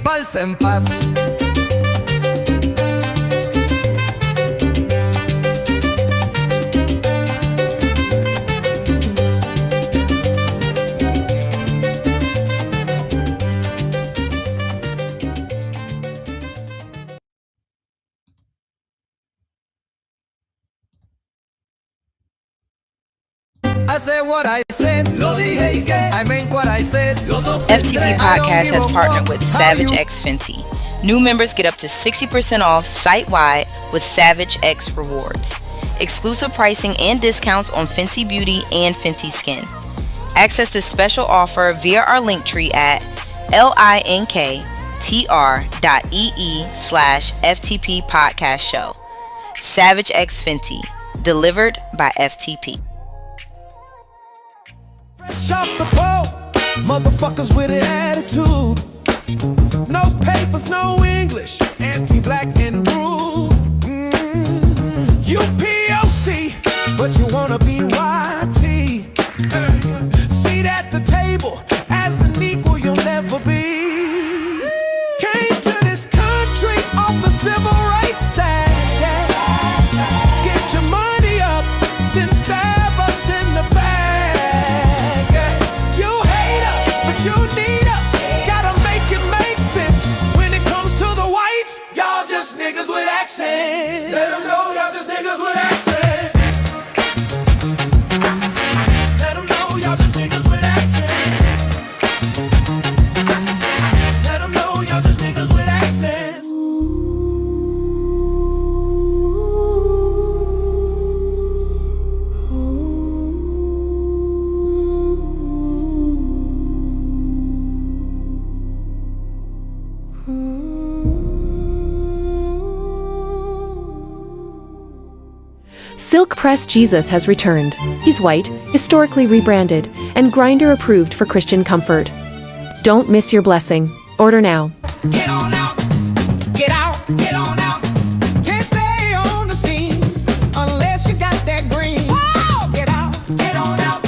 pals en paz. I said what I said. Lo dije y que I meant what I said. FTP Podcast has partnered with Savage X Fenty. New members get up to 60% off site-wide with Savage X Rewards. Exclusive pricing and discounts on Fenty Beauty and Fenty Skin. Access this special offer via our link tree at linktr.ee/FTP Podcast Show. Savage X Fenty, delivered by FTP. Fresh off the pole, motherfuckers with an attitude. No papers, no English, anti-black and rude. You POC, but you wanna be YT. Seat at the table, as an equal you'll never be. Came to this country off the civil rights side. Get your money up, then stab us in the back. You need us, gotta make it make sense. When it comes to the whites, y'all just niggas with accents. Let them know y'all just niggas with accents. Let them know y'all just niggas with accents. Let them know y'all just niggas with accents. Silk Press Jesus has returned. He's white, historically rebranded, and grinder approved for Christian comfort. Don't miss your blessing. Order now. Get on out, get out, get on out. Can't stay on the scene unless you got that green. Whoa! Get out, get on out,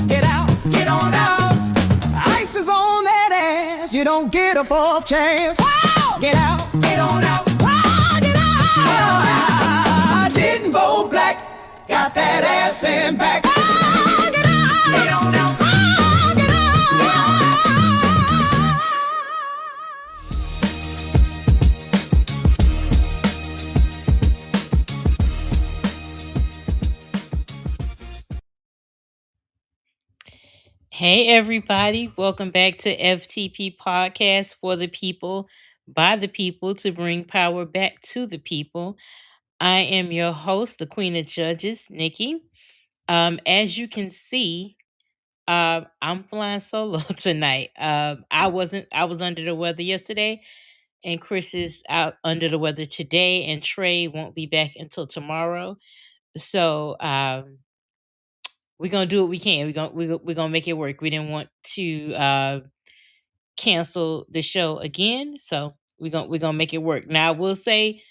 get out, get on out. Ice is on that ass, you don't get a fourth chance. Whoa! Get out, get on out, whoa, get out. I didn't vote black, got that ass in back. Oh, get out, get on out, oh, get out. Hey everybody, welcome back to FTP Podcast for the people, by the people, to bring power back to the people. I am your host, the Queen of Judges, Nikki. As you can see, I'm flying solo tonight. I was under the weather yesterday, and Chris is out under the weather today, and Trey won't be back until tomorrow. So we're gonna do what we can. We're gonna make it work. We didn't want to cancel the show again, so we're gonna make it work. Now I will say,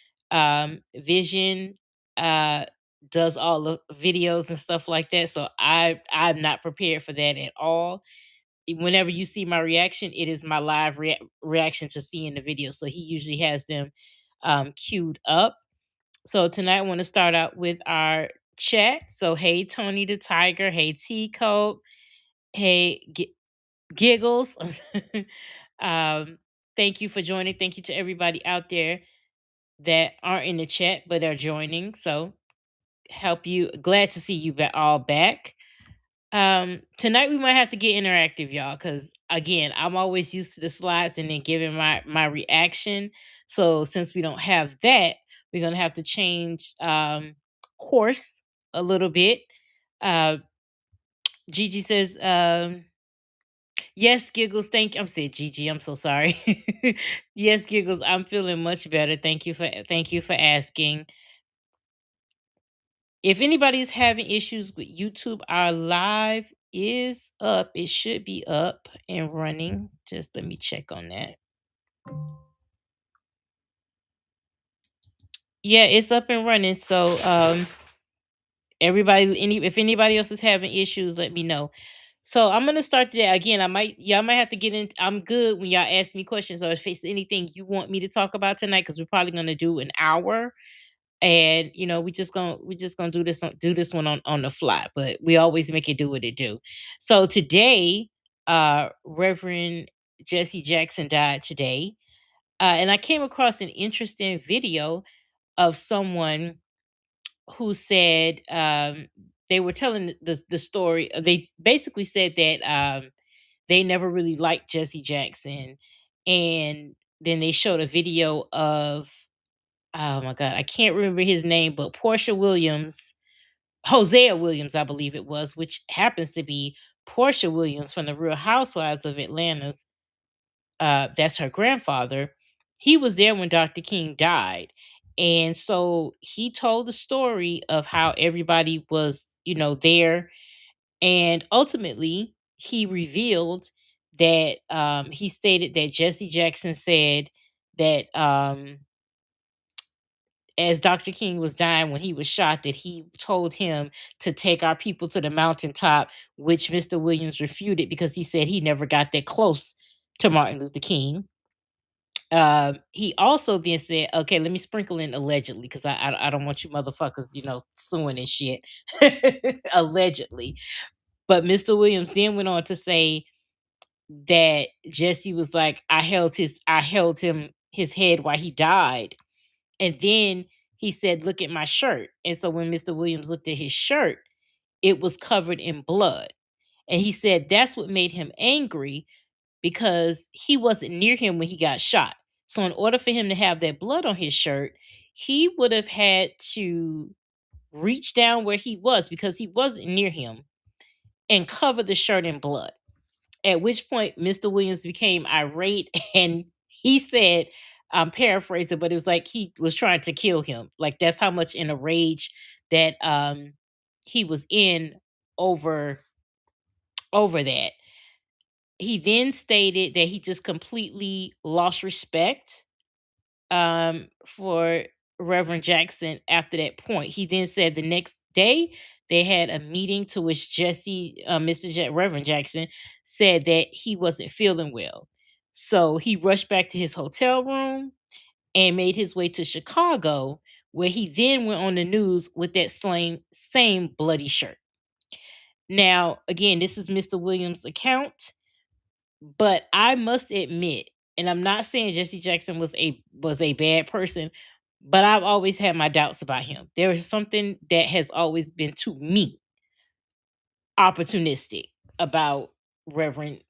Vision does all the videos and stuff like that, so I'm not prepared for that at all. Whenever you see my reaction, it is my live reaction to seeing the video, so he usually has them queued up. So tonight I want to start out with our chat. So hey Tony the Tiger, hey T Cope, hey Giggles. um, Thank you for joining. Thank you to everybody out there that aren't in the chat but are joining. So help you. Glad to see you all back. Tonight we might have to get interactive, y'all, because again, I'm always used to the slides and then giving my reaction. So since we don't have that, we're gonna have to change course a little bit. Uh, Gigi says, yes, Giggles. I'm saying Gigi. I'm so sorry. Yes, Giggles. I'm feeling much better. Thank you for asking. If anybody's having issues with YouTube, our live is up. It should be up and running. Just let me check on that. Yeah, it's up and running. So if anybody else is having issues, let me know. So I'm gonna start today. Again, y'all might have to get in. I'm good when y'all ask me questions or if it's anything you want me to talk about tonight, because we're probably gonna do an hour. And we just gonna do this one on the fly, but we always make it do what it do. So today, Reverend Jesse Jackson died today. And I came across an interesting video of someone who said, they were telling the story. They basically said that they never really liked Jesse Jackson, and then they showed a video of, oh my god, I can't remember his name, but Portia Williams, Hosea Williams, I believe it was, which happens to be Portia Williams from the Real Housewives of Atlanta's. That's her grandfather. He was there when Dr. King died. And so he told the story of how everybody was, there. And ultimately, he revealed that he stated that Jesse Jackson said that as Dr. King was dying when he was shot, that he told him to take our people to the mountaintop, which Mr. Williams refuted because he said he never got that close to Martin Luther King. He also then said, okay, let me sprinkle in allegedly, because I don't want you motherfuckers, suing and shit. Allegedly. But Mr. Williams then went on to say that Jesse was like, I held him his head while he died. And then he said, look at my shirt. And so when Mr. Williams looked at his shirt, it was covered in blood. And he said that's what made him angry, because he wasn't near him when he got shot. So in order for him to have that blood on his shirt, he would have had to reach down where he was, because he wasn't near him, and cover the shirt in blood. At which point Mr. Williams became irate and he said, I'm paraphrasing, but it was like he was trying to kill him. Like that's how much in a rage that he was in over that. He then stated that he just completely lost respect for Reverend Jackson after that point. He then said the next day they had a meeting to which Reverend Jackson said that he wasn't feeling well. So he rushed back to his hotel room and made his way to Chicago, where he then went on the news with that same bloody shirt. Now, again, this is Mr. Williams' account, but I must admit, and I'm not saying Jesse Jackson was a bad person, but I've always had my doubts about him. There is something that has always been, to me, opportunistic about Reverend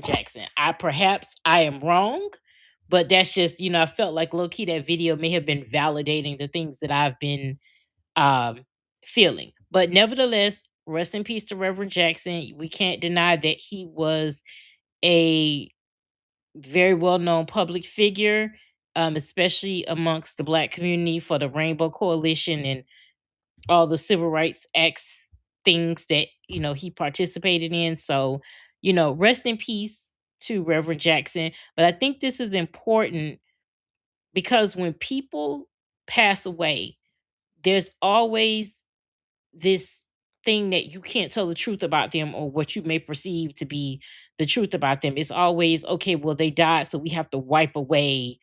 Jackson. I am wrong, but that's just, I felt like low key that video may have been validating the things that I've been um feeling. But nevertheless, rest in peace to Reverend Jackson. We can't deny that he was a very well known public figure, especially amongst the Black community, for the Rainbow Coalition and all the civil rights acts things that he participated in. So, rest in peace to Reverend Jackson. But I think this is important, because when people pass away, there's always this thing that you can't tell the truth about them, or what you may perceive to be the truth about them. It's always, okay, well, they died, so we have to wipe away,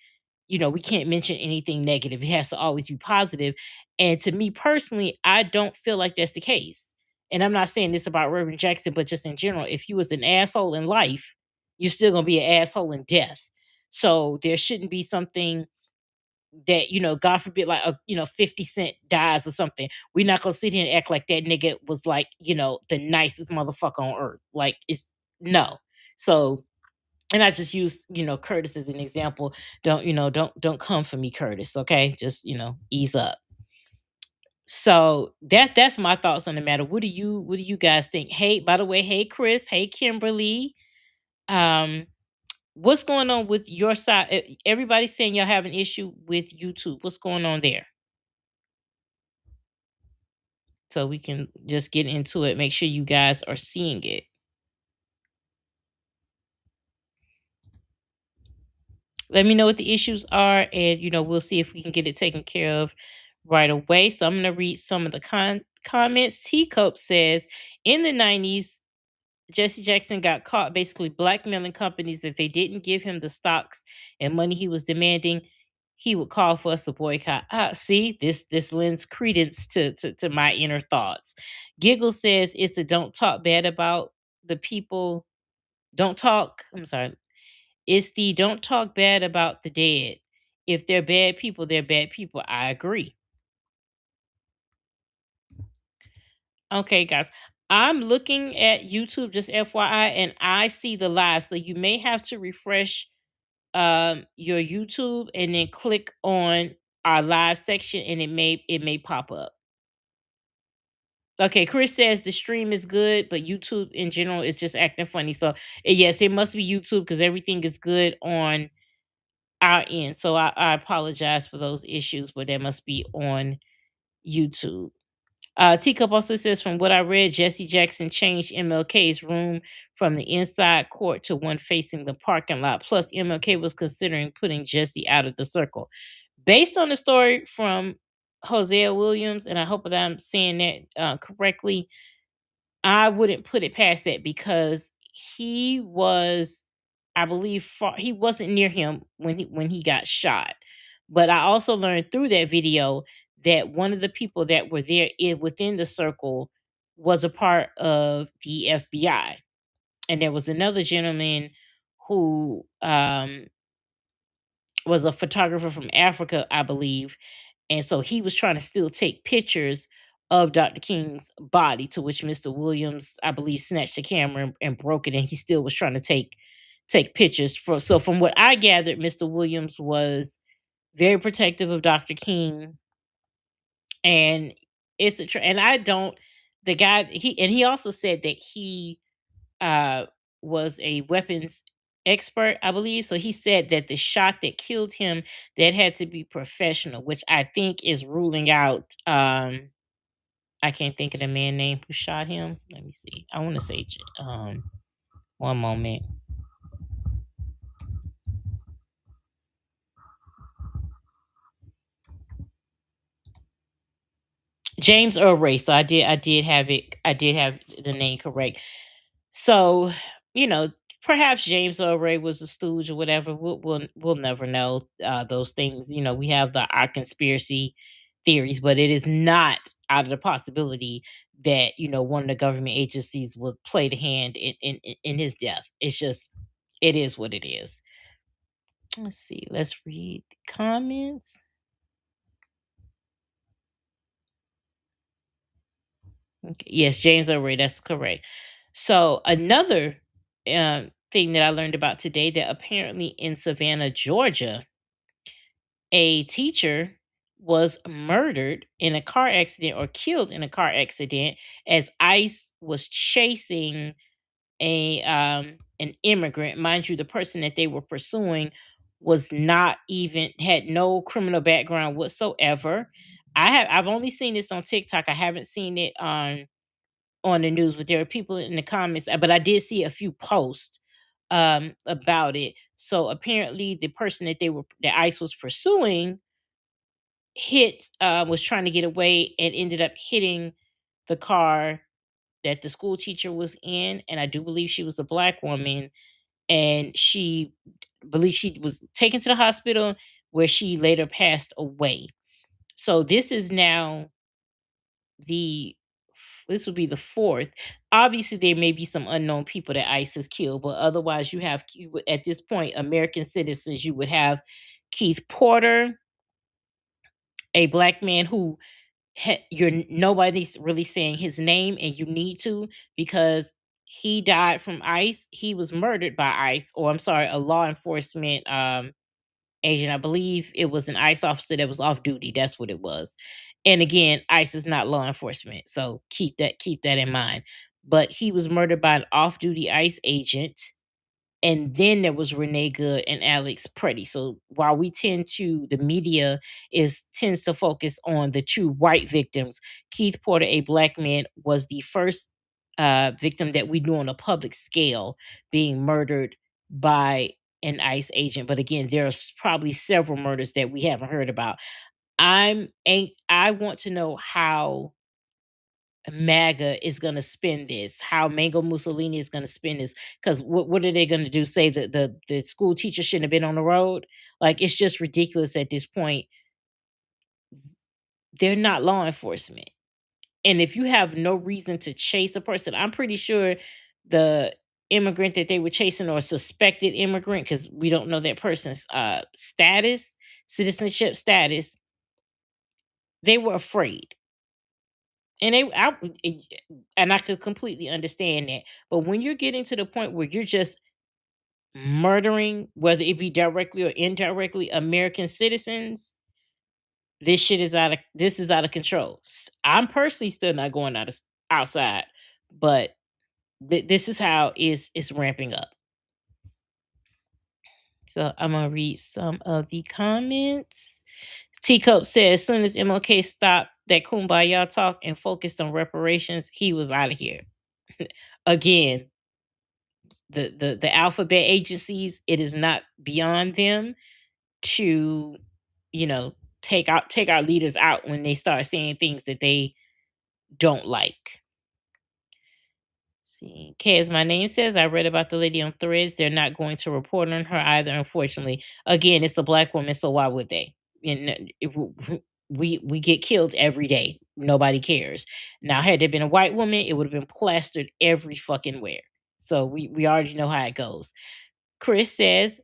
we can't mention anything negative. It has to always be positive. And to me personally, I don't feel like that's the case. And I'm not saying this about Reverend Jackson, but just in general, if you was an asshole in life, you're still gonna be an asshole in death. So there shouldn't be something that, God forbid, like, 50 Cent dies or something. We're not gonna sit here and act like that nigga was like, the nicest motherfucker on earth. Like, it's no. So, and I just use, Curtis as an example. Don't come for me, Curtis. Okay. Just, ease up. So that's my thoughts on the matter. What do you guys think? Hey, by the way, hey Chris, hey Kimberly. Um, what's going on with your side? Everybody's saying y'all have an issue with YouTube. What's going on there? So we can just get into it. Make sure you guys are seeing it. Let me know what the issues are, and we'll see if we can get it taken care of right away. So I'm going to read some of the comments. Teacup says, in the 90s, Jesse Jackson got caught basically blackmailing companies if they didn't give him the stocks and money he was demanding. He would call for us to boycott. See, this lends credence to my inner thoughts. Giggle says it's the don't talk bad about the people. Don't talk. I'm sorry. It's the don't talk bad about the dead. If they're bad people, they're bad people. I agree. Okay, guys. I'm looking at YouTube, just FYI, and I see the live. So you may have to refresh your YouTube and then click on our live section and it may pop up. Okay, Chris says the stream is good, but YouTube in general is just acting funny. So yes, it must be YouTube because everything is good on our end. So I apologize for those issues, but that must be on YouTube. Teacup also says, from what I read, Jesse Jackson changed MLK's room from the inside court to one facing the parking lot. Plus, MLK was considering putting Jesse out of the circle. Based on the story from Hosea Williams, and I hope that I'm saying that correctly, I wouldn't put it past that because he was, I believe, he wasn't near him when he got shot. But I also learned through that video that one of the people that were there within the circle was a part of the FBI, and there was another gentleman who was a photographer from Africa, I believe, and so he was trying to still take pictures of Dr. King's body, to which Mr. Williams, I believe, snatched the camera and broke it, and he still was trying to take pictures. So from what I gathered, Mr. Williams was very protective of Dr. King, and and I don't, the guy, he also said that he uh was a weapons expert, I believe. So he said that the shot that killed him, that had to be professional, which I think is ruling out I can't think of the man name who shot him. Let me see. I want to say one moment. James Earl Ray. So I did have the name correct. So, perhaps James Earl Ray was a stooge or whatever. We'll never know those things. We have our conspiracy theories, but it is not out of the possibility that one of the government agencies was played a hand in his death. It's just, it is what it is. Let's see. Let's read the comments. Okay. Yes, James O'Reilly, that's correct. So another thing that I learned about today, that apparently in Savannah, Georgia, a teacher was murdered in a car accident or killed in a car accident as ICE was chasing an immigrant. Mind you, the person that they were pursuing was not even, had no criminal background whatsoever. I've only seen this on TikTok. I haven't seen it on the news, but there are people in the comments, but I did see a few posts about it. So apparently the person that ICE was pursuing was trying to get away and ended up hitting the car that the school teacher was in, and I do believe she was a black woman, and she believes she was taken to the hospital where she later passed away. So this is now this would be the fourth. Obviously, there may be some unknown people that ICE has killed, but otherwise, at this point, American citizens. You would have Keith Porter, a black man who nobody's really saying his name, and you need to, because he died from ICE. He was murdered by ICE, or I'm sorry, a law enforcement agent. I believe it was an ICE officer that was off duty. That's what it was. And again, ICE is not law enforcement, so keep that in mind. But he was murdered by an off-duty ICE agent, and then there was Renee Good and Alex Preddy. So while the media tends to focus on the two white victims, Keith Porter, a black man, was the first victim that we knew on a public scale being murdered by an ICE agent. But again, there's probably several murders that we haven't heard about. I want to know MAGA is going to spend this, how Mango Mussolini is going to spend this. Because what are they going to do? Say that the school teacher shouldn't have been on the road? Like, it's just ridiculous at this point. They're not law enforcement. And if you have no reason to chase a person, I'm pretty sure the immigrant that they were chasing, or suspected immigrant, because we don't know that person's status, citizenship status, they were afraid. And and I could completely understand that. But when you're getting to the point where you're just murdering, whether it be directly or indirectly, American citizens, this is out of control. I'm personally still not going outside, but this is how it's ramping up. So I'm gonna read some of the comments. Teacup says, as soon as MLK stopped that kumbaya talk and focused on reparations, he was out of here. Again, the alphabet agencies, it is not beyond them to, take our leaders out when they start saying things that they don't like. See, K, as my name says, I read about the lady on Threads. They're not going to report on her either, unfortunately. Again, it's a black woman, so why would they? We get killed every day. Nobody cares. Now, had there been a white woman, it would have been plastered every fucking where. So we already know how it goes. Chris says,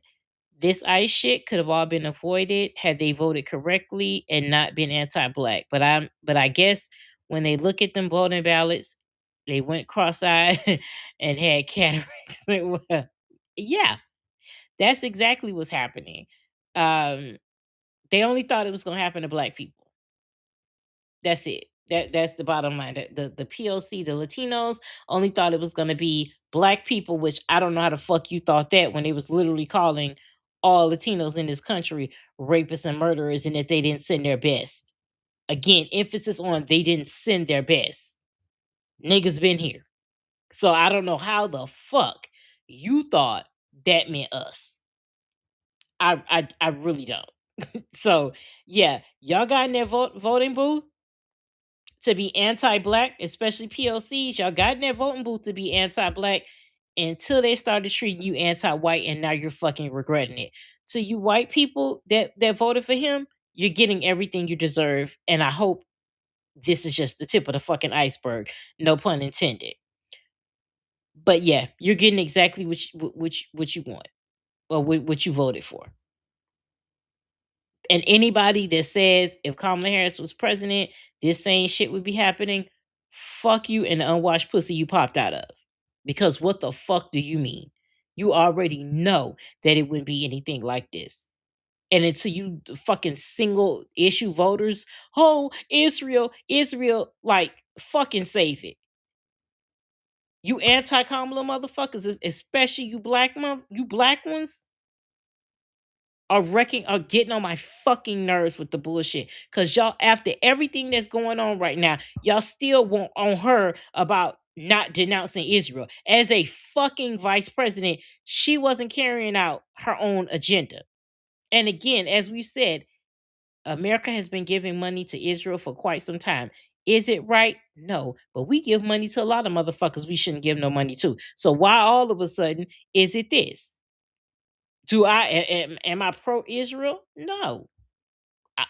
this ICE shit could have all been avoided had they voted correctly and not been anti-black. But I guess when they look at them voting ballots, they went cross-eyed and had cataracts. Well, yeah, that's exactly what's happening. They only thought it was going to happen to black people. That's it. That's the bottom line. The POC, the Latinos, only thought it was going to be black people, which I don't know how the fuck you thought that when they was literally calling all Latinos in this country rapists and murderers, and that they didn't send their best. Again, emphasis on they didn't send their best. Niggas been here. So I don't know how the fuck you thought that meant us. I really don't. So yeah, y'all got in their voting booth to be anti-black, especially POCs. Y'all got in their voting booth to be anti-black until they started treating you anti-white, and now you're fucking regretting it. So you white people that voted for him, you're getting everything you deserve, and I hope this is just the tip of the fucking iceberg. No pun intended. But yeah, you're getting exactly what you want, or what you voted for. And anybody that says if Kamala Harris was president, this same shit would be happening, fuck you and the unwashed pussy you popped out of. Because what the fuck do you mean? You already know that it wouldn't be anything like this. And until you fucking single issue voters, oh, Israel, like, fucking save it. You anti-Kamala motherfuckers, especially you black ones, are getting on my fucking nerves with the bullshit. Cause y'all, after everything that's going on right now, y'all still want on her about not denouncing Israel. As a fucking vice president, she wasn't carrying out her own agenda. And again, as we've said, America has been giving money to Israel for quite some time. Is it right? No. But we give money to a lot of motherfuckers we shouldn't give no money to. So why all of a sudden is it this? Am I pro-Israel? No.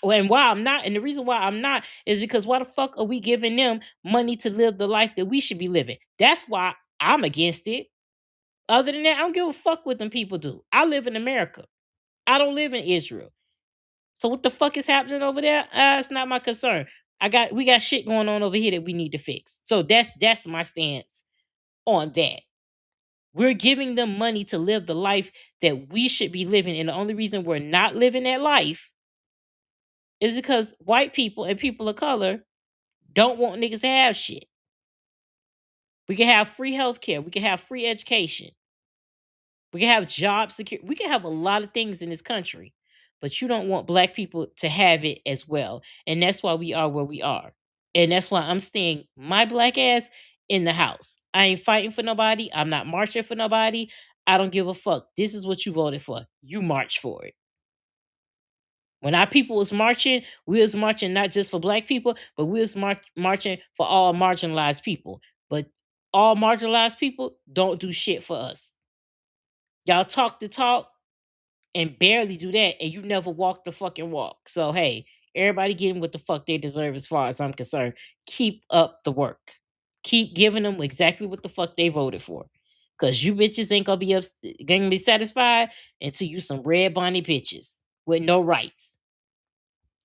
And why I'm not, and the reason why I'm not is because why the fuck are we giving them money to live the life that we should be living? That's why I'm against it. Other than that, I don't give a fuck what them people do. I live in America. I don't live in Israel. So what the fuck is happening over there? It's not my concern. We got shit going on over here that we need to fix. So that's my stance on that. We're giving them money to live the life that we should be living. And the only reason we're not living that life is because white people and people of color don't want niggas to have shit. We can have free healthcare. We can have free education. We can have job security. We can have a lot of things in this country. But you don't want black people to have it as well. And that's why we are where we are. And that's why I'm staying my black ass in the house. I ain't fighting for nobody. I'm not marching for nobody. I don't give a fuck. This is what you voted for. You march for it. When our people was marching, we was marching not just for black people, but we was marching for all marginalized people. But all marginalized people don't do shit for us. Y'all talk the talk and barely do that, and you never walk the fucking walk. So hey, everybody getting what the fuck they deserve as far as I'm concerned. Keep up the work. Keep giving them exactly what the fuck they voted for. Cause you bitches ain't gonna be satisfied until you some red bonnet bitches with no rights.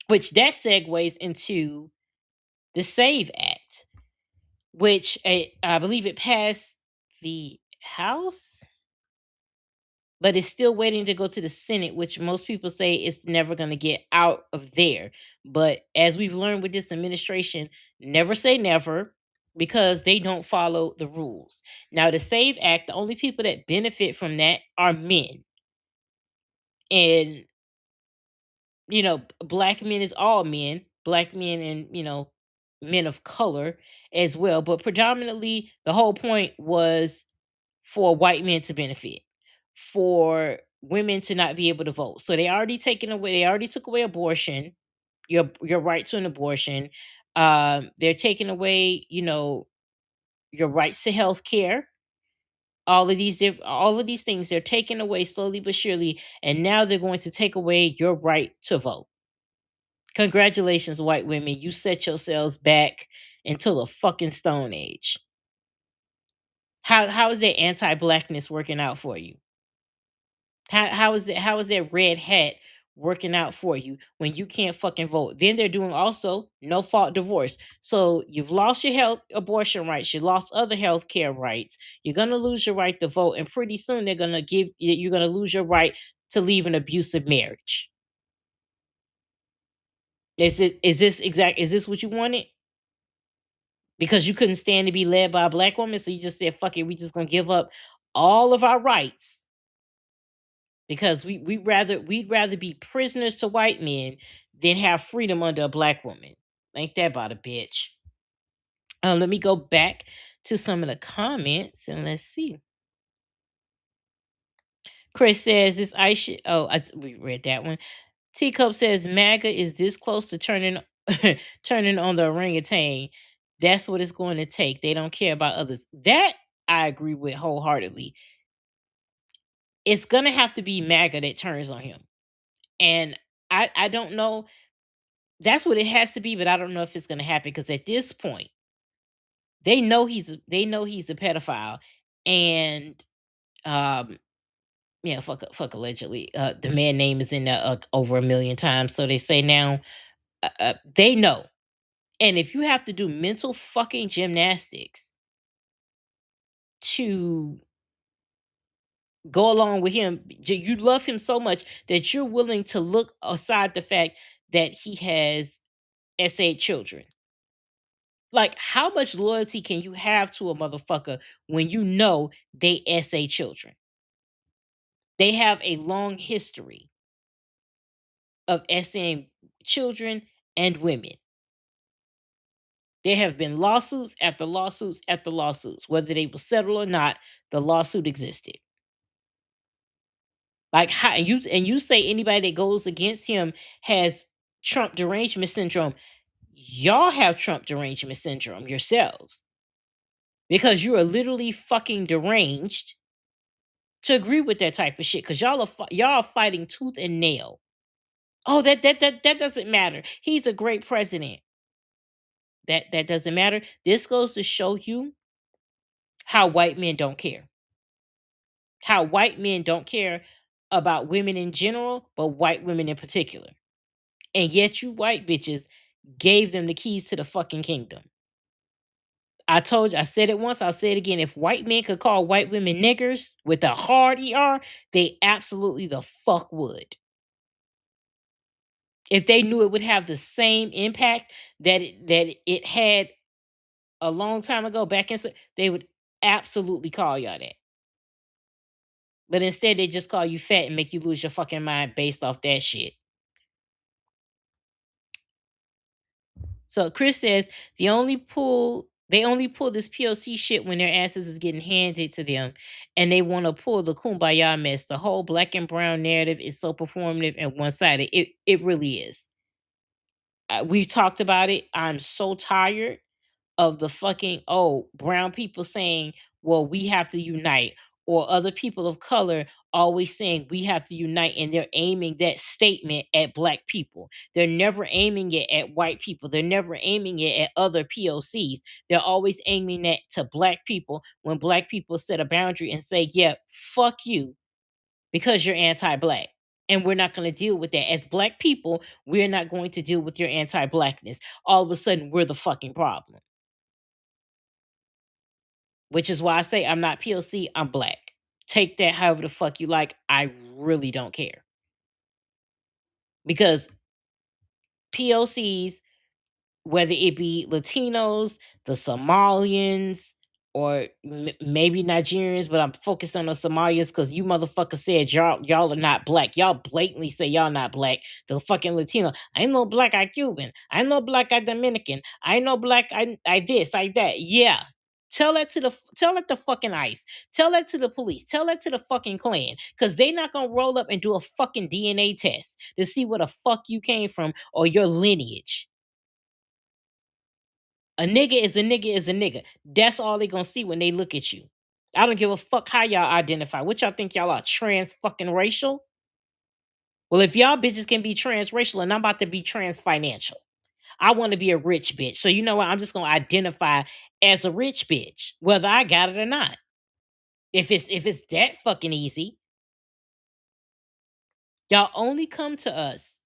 Which that segues into the SAVE Act, which I believe it passed the House, but it's still waiting to go to the Senate, which most people say it's never going to get out of there. But as we've learned with this administration, never say never, because they don't follow the rules. Now, the SAVE Act, the only people that benefit from that are men. And, black men is all men, black men and, men of color as well. But predominantly, the whole point was for white men to benefit, for women to not be able to vote. So they already took away abortion, your right to an abortion. They're taking away, your rights to health care. All of these things they're taking away slowly but surely, and now they're going to take away your right to vote. Congratulations, white women. You set yourselves back until the fucking Stone Age. How is that anti-blackness working out for you? How is that red hat working out for you when you can't fucking vote? Then they're doing also no fault divorce. So you've lost your health abortion rights, you lost other health care rights, you're gonna lose your right to vote, and pretty soon you're gonna lose your right to leave an abusive marriage. Is this what you wanted? Because you couldn't stand to be led by a black woman, so you just said, fuck it, we just gonna give up all of our rights because we'd rather be prisoners to white men than have freedom under a black woman. Ain't that about a bitch? Let me go back to some of the comments and let's see. Chris says this ice shit. We read that one. Teacup says MAGA is this close to turning turning on the orangutan. That's what it's going to take. They don't care about others. That I agree with wholeheartedly. It's gonna have to be MAGA that turns on him. And I don't know. That's what it has to be, but I don't know if it's gonna happen because at this point, they know he's a pedophile. And fuck allegedly. The man name is in there over a million times. So they say now they know. And if you have to do mental fucking gymnastics to go along with him, you love him so much that you're willing to look aside the fact that he has SA children. Like, how much loyalty can you have to a motherfucker when you know they SA children? They have a long history of SAing children and women. There have been lawsuits after lawsuits after lawsuits. Whether they were settled or not, the lawsuit existed. Like, how and you say anybody that goes against him has Trump derangement syndrome. Y'all have Trump derangement syndrome yourselves. Because you are literally fucking deranged to agree with that type of shit. Because y'all are fighting tooth and nail. Oh, that doesn't matter. He's a great president. That doesn't matter. This goes to show you how white men don't care. How white men don't care about women in general, but white women in particular. And yet you white bitches gave them the keys to the fucking kingdom. I said it once, I'll say it again. If white men could call white women niggers with a hard ER, they absolutely the fuck would. If they knew it would have the same impact that it had a long time ago back in, they would absolutely call y'all that. But instead, they just call you fat and make you lose your fucking mind based off that shit. So Chris says the only pull They only pull this POC shit when their asses is getting handed to them, and they want to pull the kumbaya mess. The whole black and brown narrative is so performative and one sided. It really is. We've talked about it. I'm so tired of the fucking brown people saying, well, we have to unite, or other people of color always saying we have to unite, and they're aiming that statement at black people. They're never aiming it at white people. They're never aiming it at other POCs. They're always aiming that to black people when black people set a boundary and say, yeah, fuck you because you're anti-black. And we're not going to deal with that. As black people, we're not going to deal with your anti-blackness. All of a sudden, we're the fucking problem. Which is why I say I'm not POC, I'm black. Take that however the fuck you like. I really don't care. Because POCs, whether it be Latinos, the Somalians, or maybe Nigerians, but I'm focused on the Somalians because you motherfuckers said y'all are not black. Y'all blatantly say y'all not black. The fucking Latino. I ain't no black, I Cuban. I ain't no black, I Dominican. I ain't no black, I this, I that. Yeah. Tell that to fucking ICE. Tell that to the police. Tell that to the fucking Klan. Cause they not gonna roll up and do a fucking DNA test to see where the fuck you came from or your lineage. A nigga is a nigga is a nigga. That's all they gonna see when they look at you. I don't give a fuck how y'all identify. What y'all think y'all are trans fucking racial? Well, if y'all bitches can be transracial and I'm about to be trans financial, I want to be a rich bitch. So you know what? I'm just gonna identify as a rich bitch, whether I got it or not. If it's that fucking easy, y'all only come to us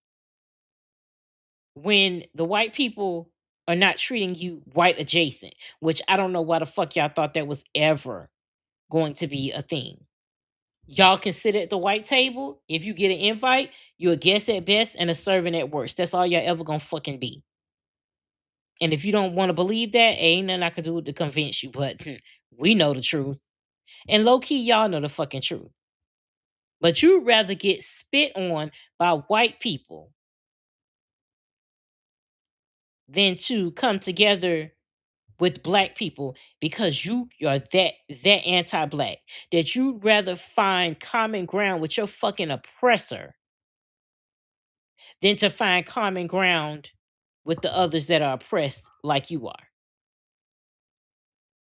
when the white people are not treating you white adjacent, which I don't know why the fuck y'all thought that was ever going to be a thing. Y'all can sit at the white table. If you get an invite, you're a guest at best and a servant at worst. That's all y'all ever gonna fucking be. And if you don't want to believe that, ain't nothing I can do to convince you. But we know the truth. And low key, y'all know the fucking truth. But you'd rather get spit on by white people than to come together with black people because you are that anti-black that you'd rather find common ground with your fucking oppressor than to find common ground with the others that are oppressed like you are.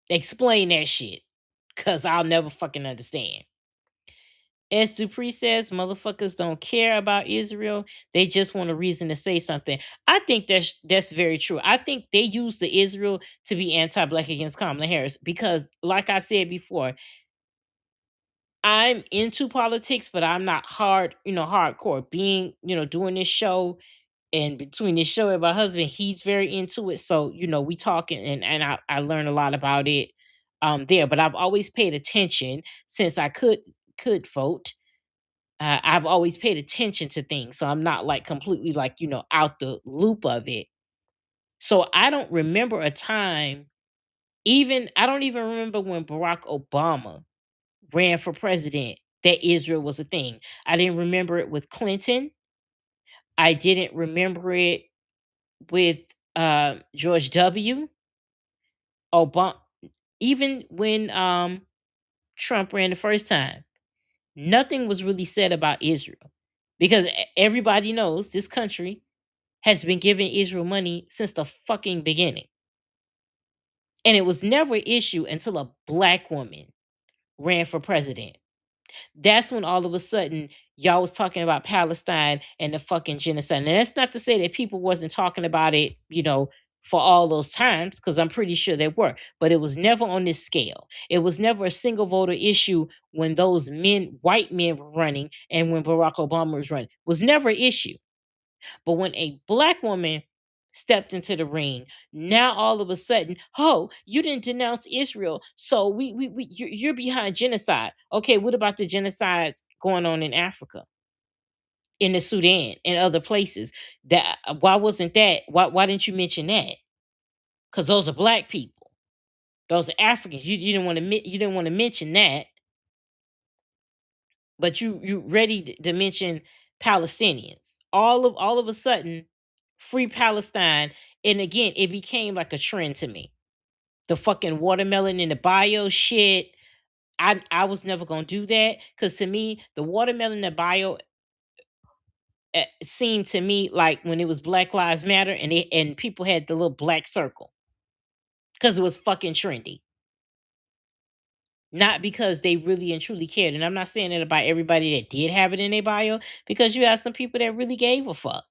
Explain that shit. Cause I'll never fucking understand. As Dupree says, motherfuckers don't care about Israel. They just want a reason to say something. I think that's very true. I think they use the Israel to be anti-black against Kamala Harris because, like I said before, I'm into politics, but I'm not hardcore. Being, doing this show and between this show and my husband, he's very into it. So, we talk and I learn a lot about it there. But I've always paid attention since I could vote. I've always paid attention to things. So I'm not like completely like, out the loop of it. So I don't remember a time, I don't even remember when Barack Obama ran for president that Israel was a thing. I didn't remember it with Clinton. I didn't remember it with George W. Obama. Even when Trump ran the first time, nothing was really said about Israel because everybody knows this country has been giving Israel money since the fucking beginning. And it was never an issue until a black woman ran for president. That's when all of a sudden y'all was talking about Palestine and the fucking genocide. And that's not to say that people wasn't talking about it, for all those times, because I'm pretty sure they were. But it was never on this scale. It was never a single voter issue when those white men were running and when Barack Obama was running. It was never an issue. But when a black woman stepped into the ring, now all of a sudden, oh, you didn't denounce Israel, so you're behind genocide. Okay, what about the genocides going on in Africa, in the Sudan, and other places? That why wasn't that? Why didn't you mention that? Because those are black people, those are Africans. You didn't want to mention that, but you ready to mention Palestinians. All of a sudden, free Palestine, and again, it became like a trend to me. The fucking watermelon in the bio shit. I was never gonna do that because to me, the watermelon in the bio seemed to me like when it was Black Lives Matter and people had the little black circle because it was fucking trendy. Not because they really and truly cared. And I'm not saying that about everybody that did have it in their bio, because you have some people that really gave a fuck.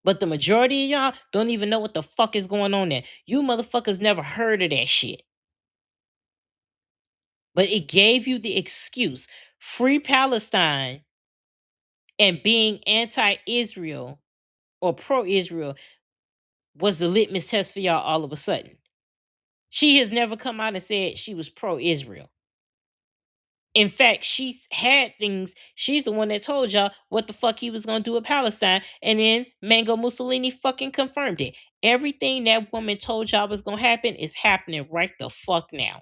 But the majority of y'all don't even know what the fuck is going on there. You motherfuckers never heard of that shit. But it gave you the excuse. Free Palestine and being anti-Israel or pro-Israel was the litmus test for y'all all of a sudden. She has never come out and said she was pro-Israel. In fact, she's had things. She's the one that told y'all what the fuck he was gonna do with Palestine, and then Mango Mussolini fucking confirmed it. Everything that woman told y'all was gonna happen is happening right the fuck now.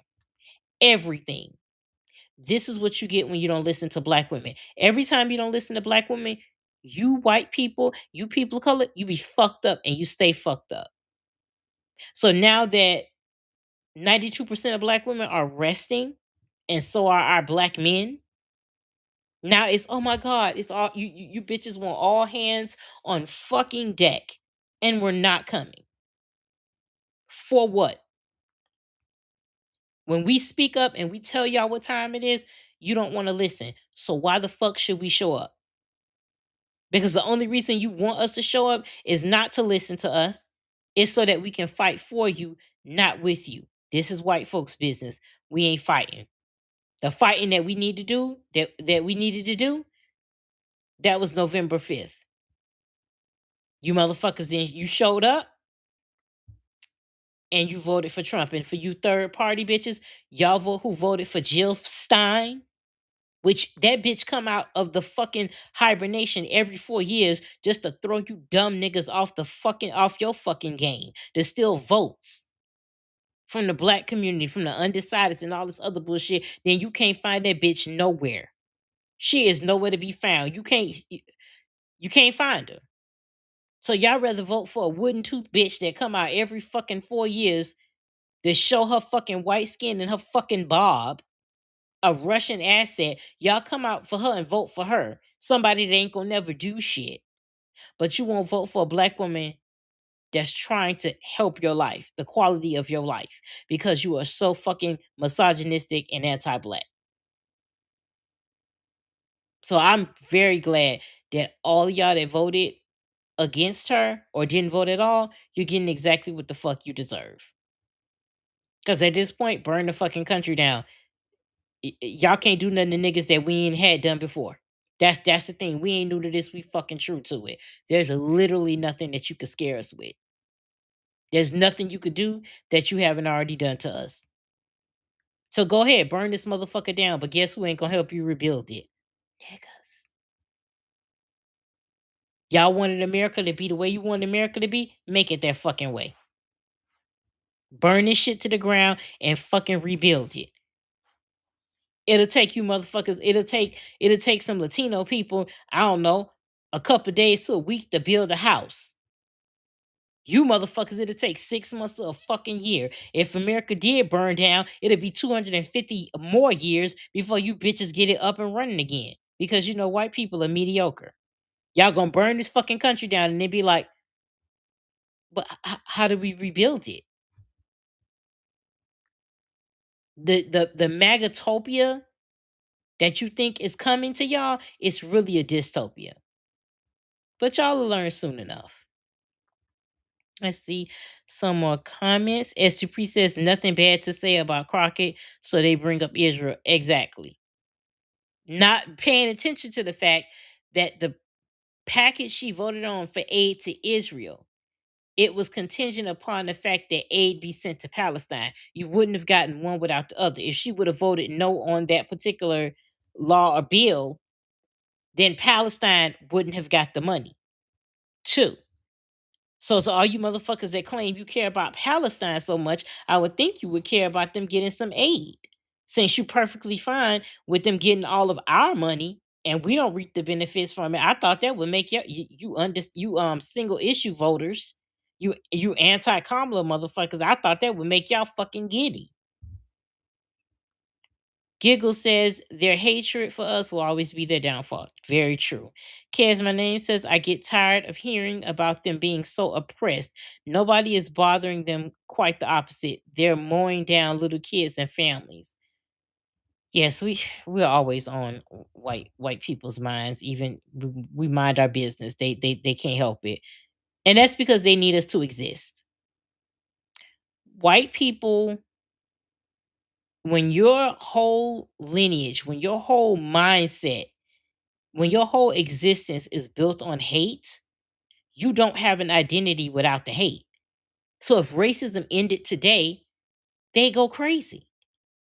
Everything. This is what you get when you don't listen to black women. Every time you don't listen to black women, you white people, you people of color, you be fucked up and you stay fucked up. So now that 92% of black women are resting, and so are our black men. Now it's, oh my God, it's all you bitches want all hands on fucking deck, and we're not coming. For what? When we speak up and we tell y'all what time it is, you don't want to listen. So why the fuck should we show up? Because the only reason you want us to show up is not to listen to us. It's so that we can fight for you, not with you. This is white folks' business. We ain't fighting. The fighting that we need to do, that we needed to do, that was November 5th. You motherfuckers then you showed up and you voted for Trump. And for you third party bitches, y'all who voted for Jill Stein, which that bitch come out of the fucking hibernation every 4 years just to throw you dumb niggas off your fucking game to steal votes from the black community, from the undecideds and all this other bullshit. Then you can't find that bitch nowhere. She is nowhere to be found. You can't find her. So y'all rather vote for a wooden tooth bitch that come out every fucking 4 years to show her fucking white skin and her fucking bob, a Russian asset. Y'all come out for her and vote for her. Somebody that ain't gonna never do shit. But you won't vote for a black woman that's trying to help your life, the quality of your life, because you are so fucking misogynistic and anti-black. So I'm very glad that all y'all that voted against her or didn't vote at all, you're getting exactly what the fuck you deserve. Because at this point, burn the fucking country down. Y'all can't do nothing to niggas that we ain't had done before. That's the thing. We ain't new to this. We fucking true to it. There's literally nothing that you could scare us with. There's nothing you could do that you haven't already done to us. So go ahead, burn this motherfucker down. But guess who ain't gonna help you rebuild it? Niggas. Y'all wanted America to be the way you wanted America to be? Make it that fucking way. Burn this shit to the ground and fucking rebuild it. It'll take you motherfuckers, it'll take some Latino people, I don't know, a couple days to a week to build a house. You motherfuckers, it'll take 6 months to a fucking year. If America did burn down, it'll be 250 more years before you bitches get it up and running again. Because you know white people are mediocre. Y'all gonna burn this fucking country down and they be like, but how do we rebuild it? The magatopia that you think is coming to y'all, it's really a dystopia. But y'all will learn soon enough. Let's see some more comments. S. Dupree says nothing bad to say about Crockett, so they bring up Israel. Exactly. Not paying attention to the fact that the package she voted on for aid to Israel, it was contingent upon the fact that aid be sent to Palestine. You wouldn't have gotten one without the other. If she would have voted no on that particular law or bill, then Palestine wouldn't have got the money. 2. So to all you motherfuckers that claim you care about Palestine so much, I would think you would care about them getting some aid. Since you're perfectly fine with them getting all of our money and we don't reap the benefits from it, I thought that would make you single issue voters. You anti-Kamala motherfuckers. I thought that would make y'all fucking giddy. Giggle says their hatred for us will always be their downfall. Very true. Kaz, my name says I get tired of hearing about them being so oppressed. Nobody is bothering them. Quite the opposite. They're mowing down little kids and families. Yes, we're always on white people's minds. Even we mind our business. They can't help it, and that's because they need us to exist. White people, when your whole lineage, when your whole mindset, when your whole existence is built on hate, you don't have an identity without the hate. So if racism ended today, they go crazy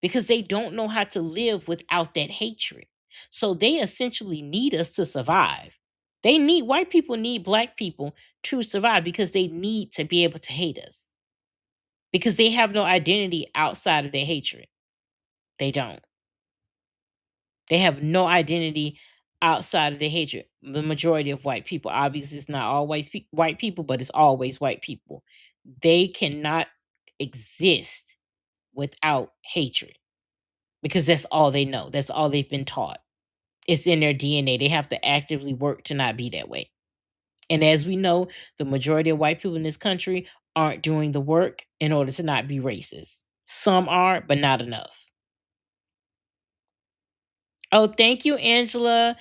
because they don't know how to live without that hatred. So they essentially need us to survive. White people need black people to survive because they need to be able to hate us because they have no identity outside of their hatred. They don't. They have no identity outside of their hatred. The majority of white people, obviously, it's not always white people, but it's always white people. They cannot exist without hatred because that's all they know. That's all they've been taught. It's in their DNA. They have to actively work to not be that way. And as we know, the majority of white people in this country aren't doing the work in order to not be racist. Some are, but not enough. Oh, thank you, Angela,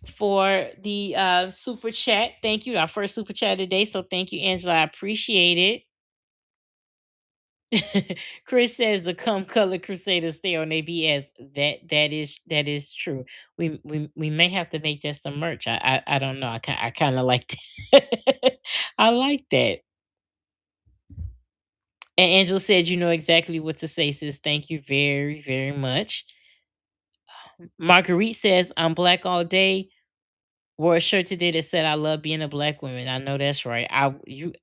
for the super chat. Thank you. Our first super chat today. So thank you, Angela. I appreciate it. Chris says the Come Color Crusaders stay on ABS. That is true. We may have to make that some merch. I don't know. I kind of like that. I like that. And Angela said you know exactly what to say, sis. Thank you very, very much. Marguerite says I'm black all day. Wore a shirt today that said I love being a black woman. I know that's right.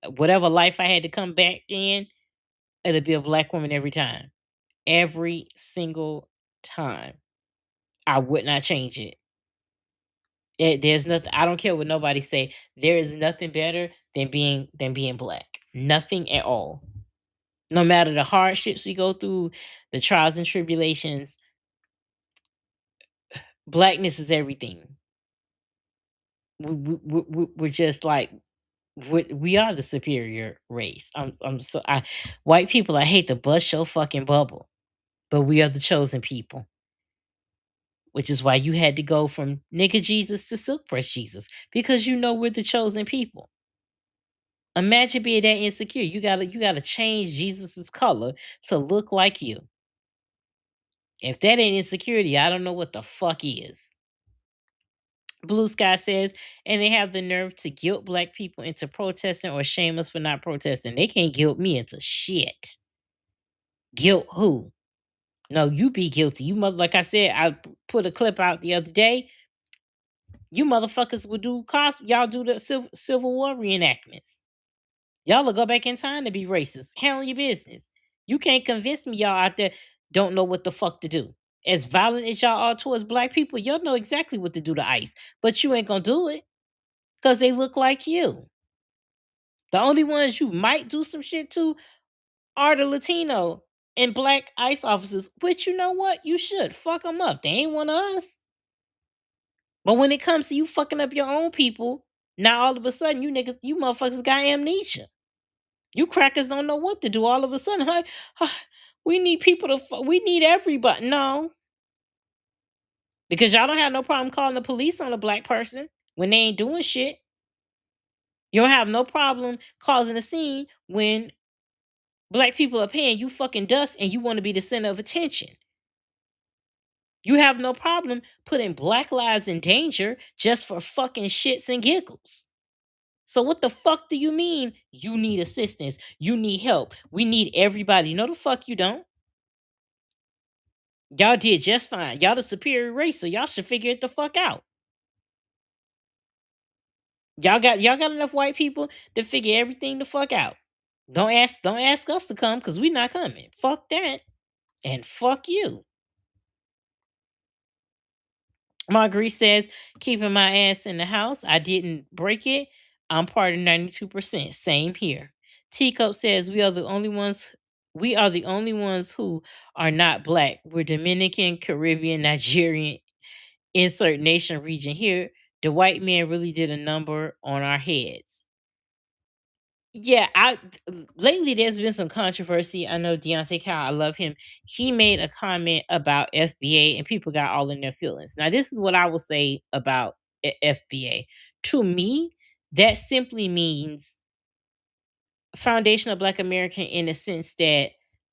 Whatever life I had to come back in, it'll be a black woman every time. Every single time. I would not change it. There's nothing. I don't care what nobody say. There is nothing better than being black. Nothing at all. No matter the hardships we go through, the trials and tribulations, blackness is everything. We're just like we are the superior race. White people. I hate to bust your fucking bubble, but we are the chosen people. Which is why you had to go from nigga Jesus to silk press Jesus because you know we're the chosen people. Imagine being that insecure. You gotta change Jesus's color to look like you. If that ain't insecurity, I don't know what the fuck is. Blue Sky says, and they have the nerve to guilt black people into protesting or shame us for not protesting. They can't guilt me into shit. Guilt who? No, you be guilty. You mother, like I said, I put a clip out the other day. You motherfuckers would do y'all do the Civil War reenactments. Y'all will go back in time to be racist. Handle your business. You can't convince me y'all out there don't know what the fuck to do. As violent as y'all are towards black people, y'all know exactly what to do to ICE. But you ain't gonna do it. Because they look like you. The only ones you might do some shit to are the Latino and black ICE officers. Which you know what? You should. Fuck them up. They ain't one of us. But when it comes to you fucking up your own people, now all of a sudden you motherfuckers got amnesia. You crackers don't know what to do. All of a sudden, we need people we need everybody. No. Because y'all don't have no problem calling the police on a black person when they ain't doing shit. You don't have no problem causing a scene when black people are paying you fucking dust and you want to be the center of attention. You have no problem putting black lives in danger just for fucking shits and giggles. So what the fuck do you mean you need assistance? You need help. We need everybody. No, the fuck you don't. Y'all did just fine. Y'all the superior race, so y'all should figure it the fuck out. Y'all got enough white people to figure everything the fuck out. Don't ask us to come because we not coming. Fuck that. And fuck you. Marguerite says, keeping my ass in the house. I didn't break it. I'm part of 92%. Same here. Teacup says we are the only ones. We are the only ones who are not black. We're Dominican, Caribbean, Nigerian, insert nation region here. The white man really did a number on our heads. Yeah, lately there's been some controversy. I know Deontay Kyle, I love him. He made a comment about FBA and people got all in their feelings. Now, this is what I will say about FBA. To me, that simply means foundational Black American in the sense that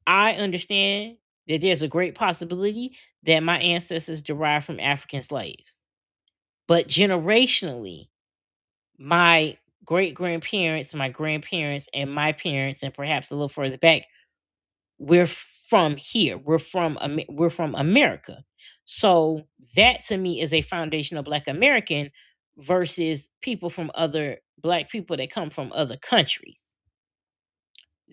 I understand that there's a great possibility that my ancestors derived from African slaves. But generationally, my great grandparents, my grandparents, and my parents, and perhaps a little further back, we're from here. We're from America. So that to me is a foundational Black American versus people from other Black people that come from other countries.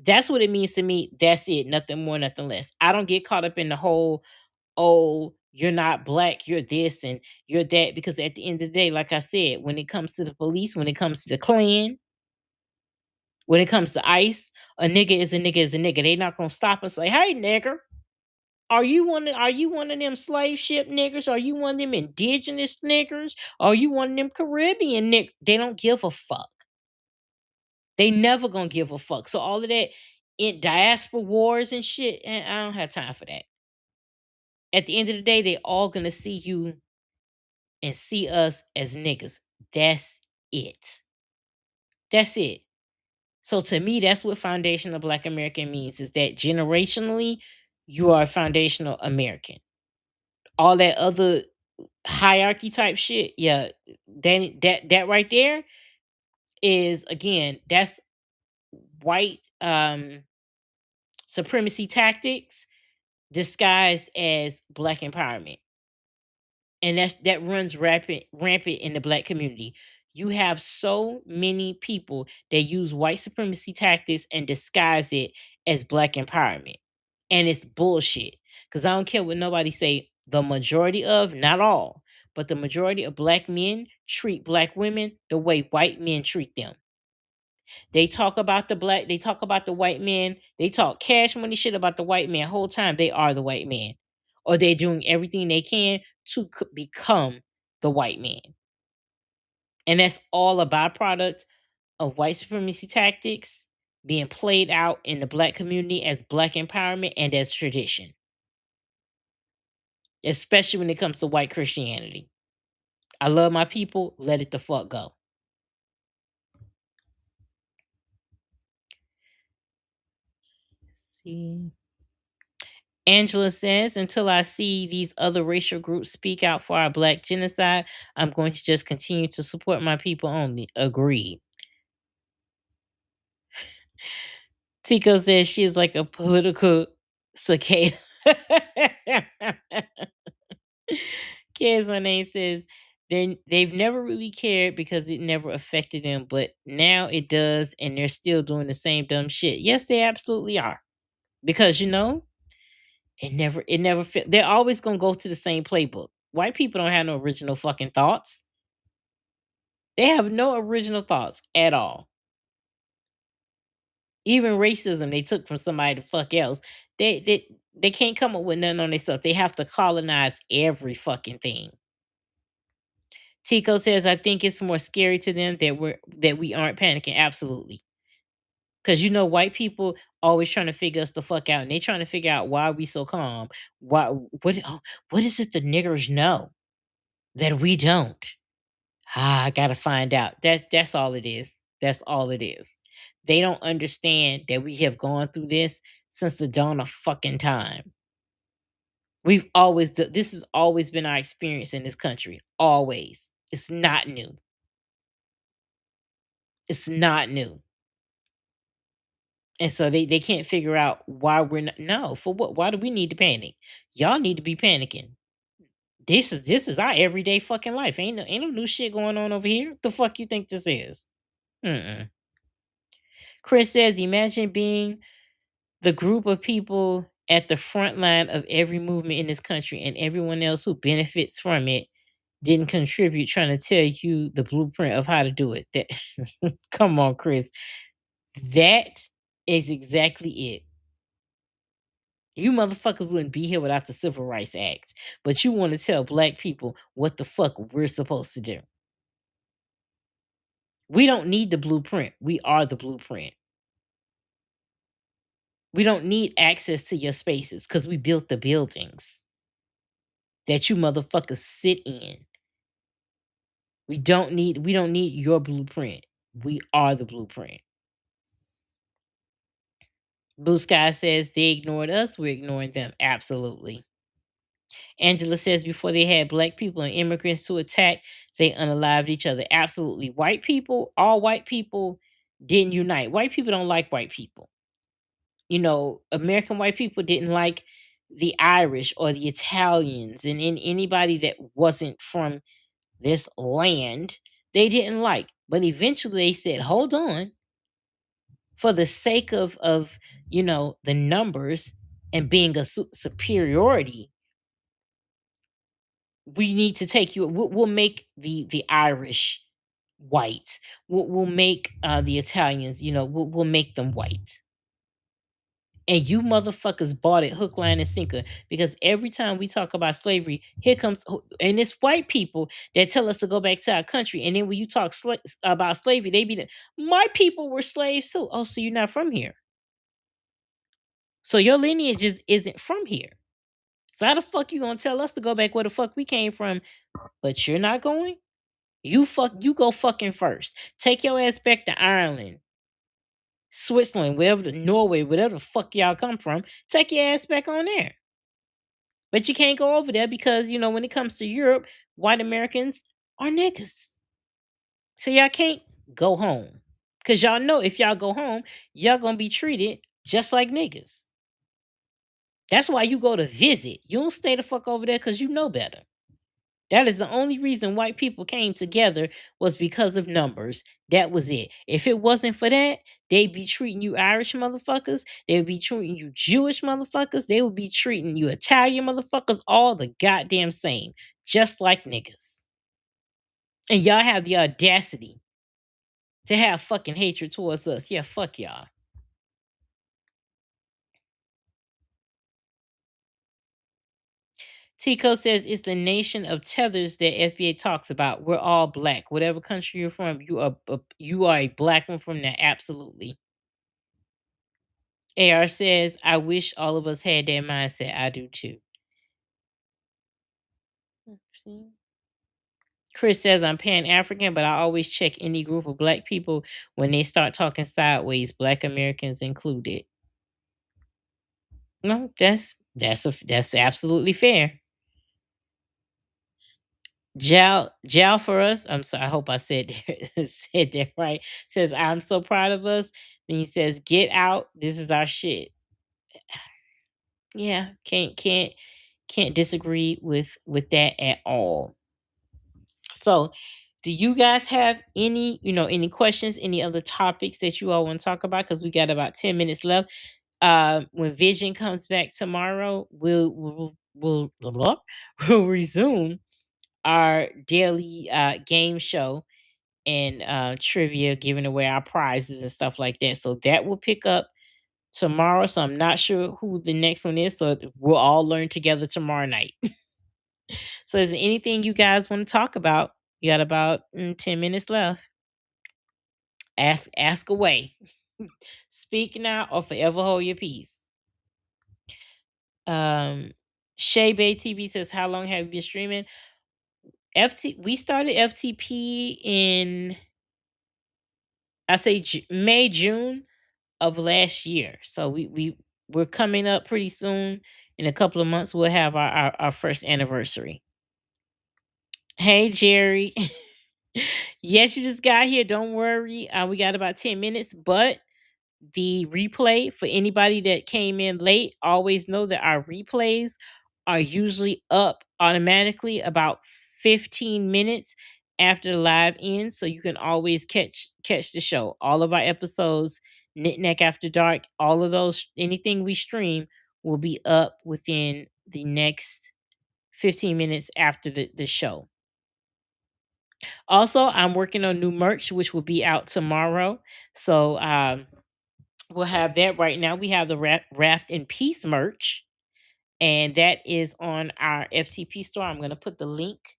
That's what it means to me. That's it. Nothing more, nothing less. I don't get caught up in the whole, oh, you're not black, you're this and you're that. Because at the end of the day, like I said, when it comes to the police, when it comes to the Klan, when it comes to ICE, a nigga is a nigga is a nigga. They not gonna stop and say, hey nigger, are you one of them slave ship niggers? Are you one of them indigenous niggers? Are you one of them Caribbean niggers? They don't give a fuck. They never gonna give a fuck. So all of that in diaspora wars and shit, and I don't have time for that. At the end of the day, they all gonna see you and see us as niggas. That's it. That's it. So to me, that's what foundational Black American means, is that generationally, you are a foundational American. All that other hierarchy type shit, yeah, then that right there is, again, that's white supremacy tactics disguised as Black empowerment. And that runs rampant in the Black community. You have so many people that use white supremacy tactics and disguise it as Black empowerment. And it's bullshit. Because I don't care what nobody say, the majority of, not all, but the majority of Black men treat Black women the way white men treat them. They talk about they talk about the white man, they talk cash money shit about the white man whole time they are the white man. Or they're doing everything they can to become the white man. And that's all a byproduct of white supremacy tactics being played out in the Black community as Black empowerment and as tradition. Especially when it comes to white Christianity. I love my people, let it the fuck go. Let's see. Angela says, until I see these other racial groups speak out for our Black genocide, I'm going to just continue to support my people only. Agreed. Tico says she is like a political cicada. Kids on name says they've never really cared because it never affected them, but now it does, and they're still doing the same dumb shit. Yes, they absolutely are. Because it never fit. They're always gonna go to the same playbook. White people don't have no original fucking thoughts. They have no original thoughts at all. Even racism they took from somebody the fuck else. They can't come up with nothing on themselves. They have to colonize every fucking thing. Tico says, I think it's more scary to them that we aren't panicking. Absolutely. Because white people always trying to figure us the fuck out, and they trying to figure out why we so calm. What is it the niggers know that we don't? I gotta find out. That's all it is. That's all it is. They don't understand that we have gone through this since the dawn of fucking time. This has always been our experience in this country. Always. It's not new. It's not new. And so they can't figure out why we're not. No, for what? Why do we need to panic? Y'all need to be panicking. This is our everyday fucking life. Ain't no new shit going on over here. What the fuck you think this is? Mm-mm. Chris says, imagine being the group of people at the front line of every movement in this country and everyone else who benefits from it didn't contribute trying to tell you the blueprint of how to do it. That come on, Chris. That is exactly it. You motherfuckers wouldn't be here without the Civil Rights Act. But you want to tell black people what the fuck we're supposed to do. We don't need the blueprint. We are the blueprint. We don't need access to your spaces because we built the buildings that you motherfuckers sit in. We don't need your blueprint. We are the blueprint. Blue Sky says they ignored us, we're ignoring them. Absolutely. Angela says before they had black people and immigrants to attack, they unalived each other. Absolutely. White people, all white people didn't unite. White people don't like white people. You know, American white people didn't like the Irish or the Italians and anybody that wasn't from this land, they didn't like. But eventually they said, hold on. For the sake of the numbers and being a superiority, we need to take you. We'll make the Irish white. We'll make the Italians. We'll make them white. And you motherfuckers bought it hook, line, and sinker. Because every time we talk about slavery, here comes, and it's white people that tell us to go back to our country. And then when you talk about slavery, they be my people were slaves too. Oh, so you're not from here. So your lineage isn't from here. So how the fuck you gonna tell us to go back where the fuck we came from, but you're not going? You go fucking first. Take your ass back to Ireland, Switzerland, Norway, whatever the fuck y'all come from. Take your ass back on there. But you can't go over there because, when it comes to Europe, white Americans are niggas. So y'all can't go home. Because y'all know if y'all go home, y'all gonna be treated just like niggas. That's why you go to visit. You don't stay the fuck over there because you know better. That is the only reason white people came together was because of numbers. That was it. If it wasn't for that, they'd be treating you Irish motherfuckers. They would be treating you Jewish motherfuckers. They would be treating you Italian motherfuckers all the goddamn same. Just like niggas. And y'all have the audacity to have fucking hatred towards us. Yeah, fuck y'all. Tico says it's the nation of tethers that FBA talks about. We're all black. Whatever country you're from, you are a black one from there. Absolutely. AR says, I wish all of us had that mindset. I do too. Chris says, I'm Pan-African, but I always check any group of black people when they start talking sideways, black Americans included. No, that's absolutely fair. Jal for us. I'm sorry. I hope I said said that right. Says I'm so proud of us. And he says, "Get out. This is our shit." Yeah, can't disagree with that at all. So, do you guys have any questions, any other topics that you all want to talk about? Because we got about 10 minutes left. When Vision comes back tomorrow, we'll we'll resume our daily game show and trivia, giving away our prizes and stuff like that. So that will pick up tomorrow. So I'm not sure who the next one is. So we'll all learn together tomorrow night. So is there anything you guys want to talk about? You got about 10 minutes left. Ask away. Speak now or forever hold your peace. Shay Bay TV says, how long have you been streaming? We started FTP in May, June of last year. So we're coming up pretty soon. In a couple of months, we'll have our first anniversary. Hey, Jerry. Yes, you just got here. Don't worry. We got about 10 minutes, but the replay for anybody that came in late, always know that our replays are usually up automatically about 15 minutes after the live ends, so you can always catch the show. All of our episodes, Knick-Knack After Dark, all of those, anything we stream will be up within the next 15 minutes after the show. Also, I'm working on new merch, which will be out tomorrow. So we'll have that. Right now we have the Raft in Peace merch, and that is on our FTP store. I'm going to put the link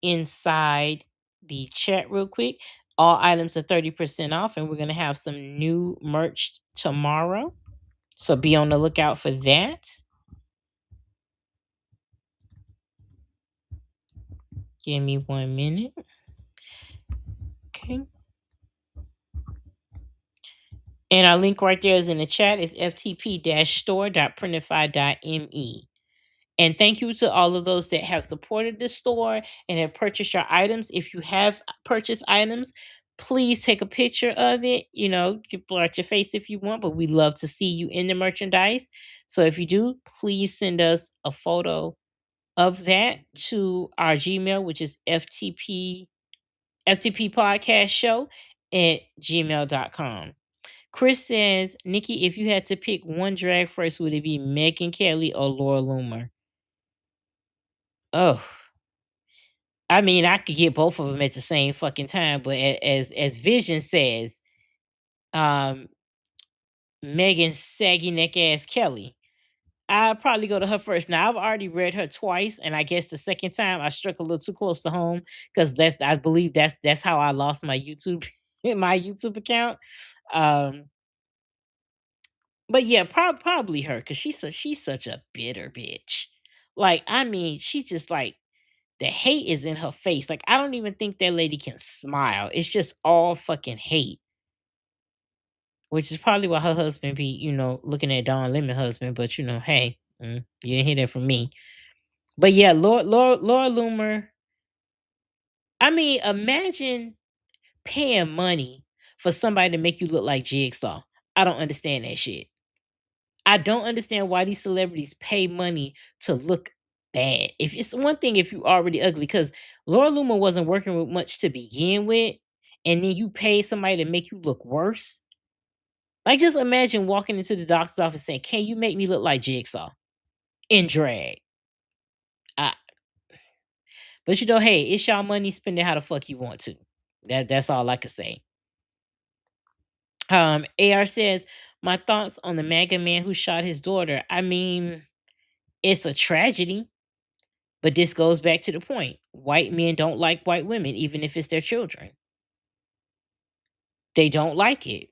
inside the chat real quick. All items are 30% off, and we're going to have some new merch tomorrow. So be on the lookout for that. Give me 1 minute. Okay. And our link right there is in the chat. Is ftp-store.printify.me. And thank you to all of those that have supported the store and have purchased your items. If you have purchased items, please take a picture of it. You know, you can blur out your face if you want, but we love to see you in the merchandise. So if you do, please send us a photo of that to our Gmail, which is FTP podcast show at gmail.com. Chris says, Nikki, if you had to pick one drag first, would it be Megan Kelly or Laura Loomer? Oh, I mean, I could get both of them at the same fucking time, but as Vision says, um, Megan saggy neck ass Kelly. I'll probably go to her first. Now I've already read her twice, and I guess the second time I struck a little too close to home because I believe that's how I lost my YouTube my YouTube account. Um, but yeah, probably her because she's such a bitter bitch. Like, I mean, she's just like the hate is in her face. Like, I don't even think that lady can smile. It's just all fucking hate. Which is probably why her husband be, looking at Don Lemon husband, but hey, you didn't hear that from me. But yeah, Laura Loomer. I mean, imagine paying money for somebody to make you look like Jigsaw. I don't understand that shit. I don't understand why these celebrities pay money to look bad. If it's one thing if you already ugly, because Laura Loomer wasn't working with much to begin with, and then you pay somebody to make you look worse. Like, just imagine walking into the doctor's office saying, "Can you make me look like Jigsaw in drag?" I, but hey, it's y'all money. Spend it how the fuck you want to. That's all I can say. AR says, my thoughts on the MAGA man who shot his daughter. I mean, it's a tragedy, but this goes back to the point. White men don't like white women, even if it's their children. They don't like it.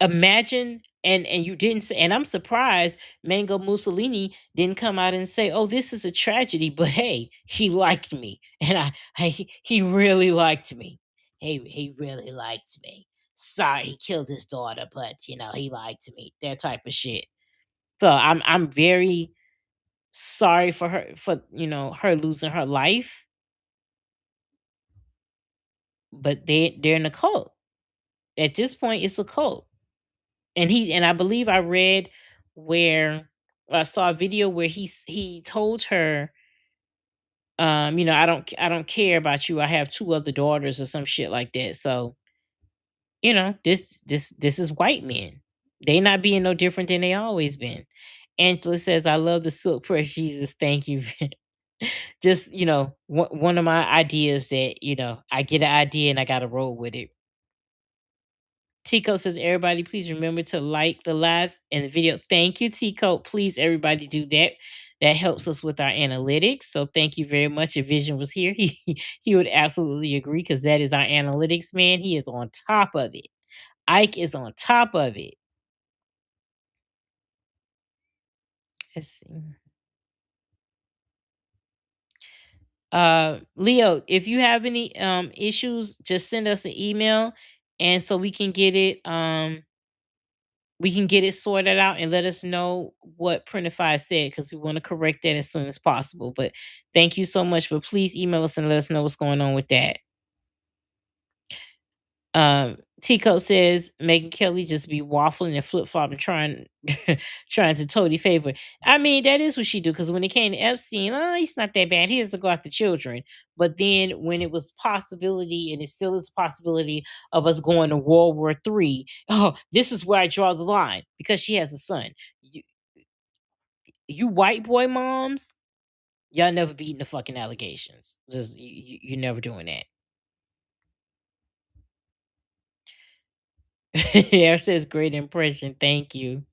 Imagine, and you didn't say, and I'm surprised Mango Mussolini didn't come out and say, "Oh, this is a tragedy," but hey, he liked me, and he really liked me. He really liked me. Sorry, he killed his daughter, but he liked me. That type of shit. So I'm very sorry for her, for her losing her life, but they're in a cult. At this point, it's a cult. And I believe I read where I saw a video where he told her, I don't care about you. I have two other daughters or some shit like that. So, this is white men. They not being no different than they always been. Angela says, I love the silk press Jesus. Thank you. Just, one of my ideas that, I get an idea and I gotta roll with it. Tico says, everybody, please remember to like the live and the video. Thank you, Tico. Please, everybody, do that. That helps us with our analytics. So thank you very much. If Vision was here, he would absolutely agree because that is our analytics man. He is on top of it. Ike is on top of it. Let's see. Leo, if you have any issues, just send us an email and so we can get it sorted out and let us know what Printify said because we want to correct that as soon as possible. But thank you so much. But please email us and let us know what's going on with that. Tico says Megan Kelly just be waffling and flip flopping, trying to totally favor. I mean, that is what she do. Because when it came to Epstein, he's not that bad. He doesn't go after children. But then when it was possibility, and it still is a possibility of us going to World War III, this is where I draw the line because she has a son. You white boy moms, y'all never beating the fucking allegations. Just you're never doing that. Air says great impression. Thank you.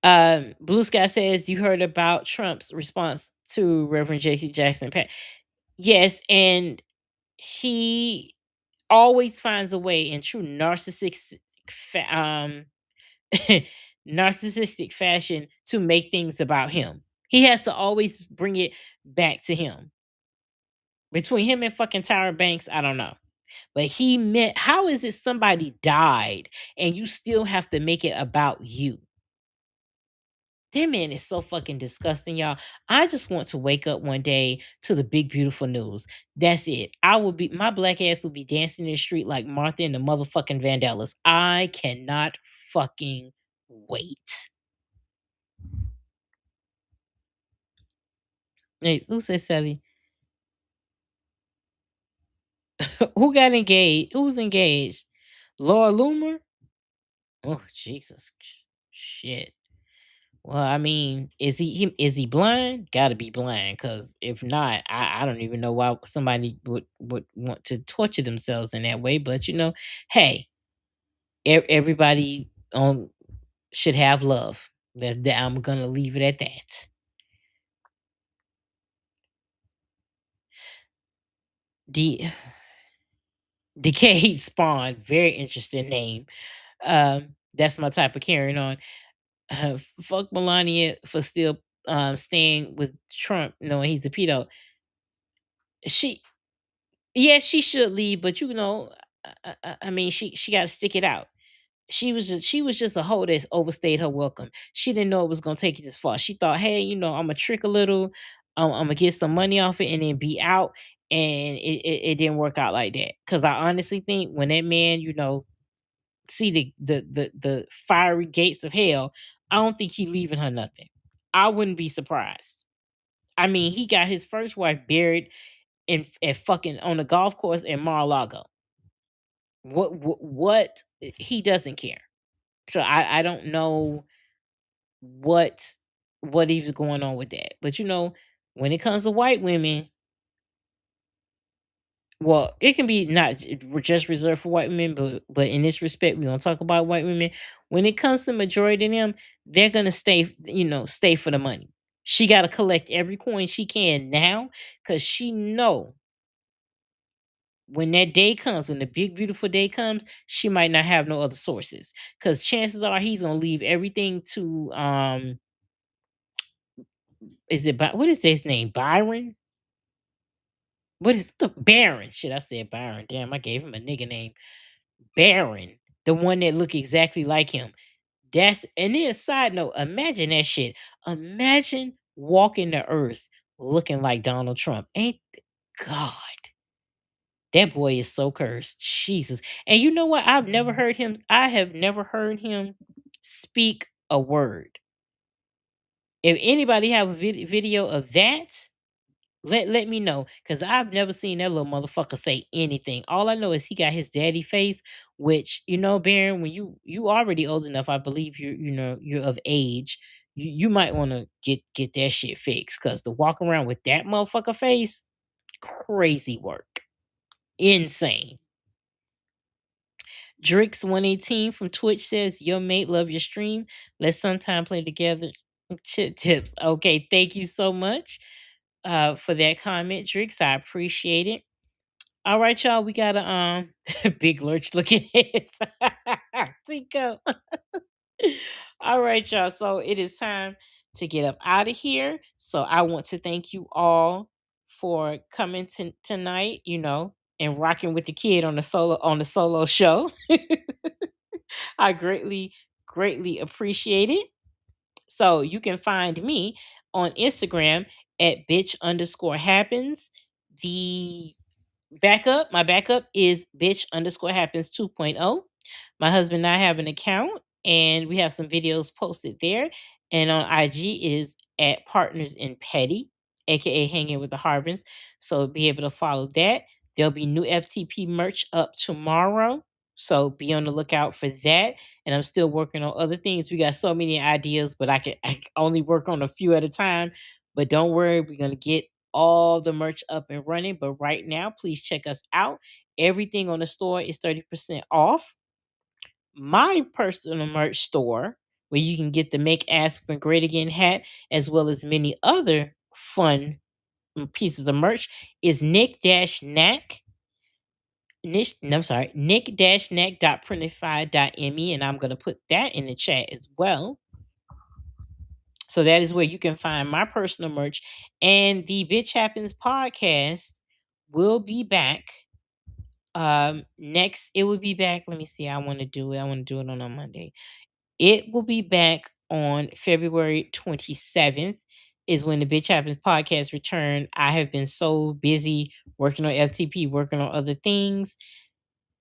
Blue Sky says you heard about Trump's response to Reverend J.C. Jackson. Yes, and he always finds a way in true narcissistic fashion to make things about him. He has to always bring it back to him. Between him and fucking Tyra Banks, I don't know. But he meant, how is it somebody died and you still have to make it about you? That man is so fucking disgusting, y'all. I just want to wake up one day to the big, beautiful news. That's it. My black ass will be dancing in the street like Martha and the motherfucking Vandellas. I cannot fucking wait. Hey, who said Sally? Who got engaged? Who's engaged? Laura Loomer? Oh, Jesus. Shit. Well, I mean, is he blind? Got to be blind, because if not, I don't even know why somebody would want to torture themselves in that way. But hey, everybody should have love. That I'm gonna leave it at that. De- Decayed Spawn, very interesting name. That's my type of carrying on. Fuck Melania for still staying with Trump, knowing he's a pedo. She Yes, she should leave, but I mean, she got to stick it out. She was just a hoe that's overstayed her welcome. She didn't know it was gonna take it this far. She thought, hey, I'm gonna trick a little, I'm gonna get some money off it, and then be out. And it didn't work out like that. Cause I honestly think when that man, see the fiery gates of hell, I don't think he leaving her nothing. I wouldn't be surprised. I mean, he got his first wife buried at fucking on the golf course in Mar-a-Lago. What he doesn't care. So I don't know what what even going on with that. But when it comes to white women, well, it can be not just reserved for white women, but in this respect, we're gonna talk about white women. When it comes to majority of them, they're gonna stay for the money. She gotta collect every coin she can now, because she know when that day comes, when the big beautiful day comes, she might not have no other sources. Because chances are he's gonna leave everything to what is his name? Byron? What is the Baron? Shit, I said Byron. Damn, I gave him a nigga name. Baron. The one that look exactly like him. And then side note, imagine that shit. Imagine walking the earth looking like Donald Trump. God. That boy is so cursed. Jesus. And you know what? I have never heard him speak a word. If anybody have a video of that, let me know, because I've never seen that little motherfucker say anything. All I know is he got his daddy face, which Baron, when you already old enough, I believe you're of age. You might want to get that shit fixed, because to walk around with that motherfucker face, crazy work, insane. Drix 118 from Twitch says, "Your mate love your stream. Let's sometime play together." Chip tips. Okay, thank you so much for that comment, Drix. I appreciate it. All right, y'all. We got a big lurch looking at Tico. All right, y'all. So it is time to get up out of here. So I want to thank you all for coming tonight, and rocking with the kid on the solo show. I greatly appreciate it. So you can find me on Instagram at bitch_happens. My backup is bitch_happens 2.0. My husband and I have an account, and we have some videos posted there. And on IG is at Partners in Petty, aka Hanging with the Harbins. So be able to follow that. There'll be new FTP merch up tomorrow. So be on the lookout for that. And I'm still working on other things. We got so many ideas, but I can only work on a few at a time. But don't worry, we're gonna get all the merch up and running. But right now, please check us out. Everything on the store is 30% off. My personal merch store, where you can get the Make Aspen Great Again hat, as well as many other fun pieces of merch, is nick-knack. nick-knack.printify.me, and I'm going to put that in the chat as well. So that is where you can find my personal merch. And the Bitch Happens podcast will be back. Next, it will be back. Let me see. I want to do it on a Monday. It will be back on February 27th is when the Bitch Happens podcast return. I have been so busy working on FTP, working on other things,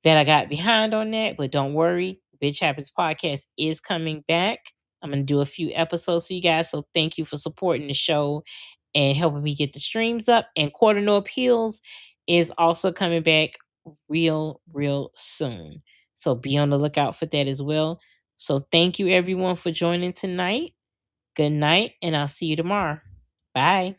that I got behind on that. But don't worry, Bitch Happens podcast is coming back. I'm going to do a few episodes for you guys. So thank you for supporting the show and helping me get the streams up. And Quarter No Appeals is also coming back real soon. So be on the lookout for that as well. So thank you everyone for joining tonight. Good night, and I'll see you tomorrow. Bye.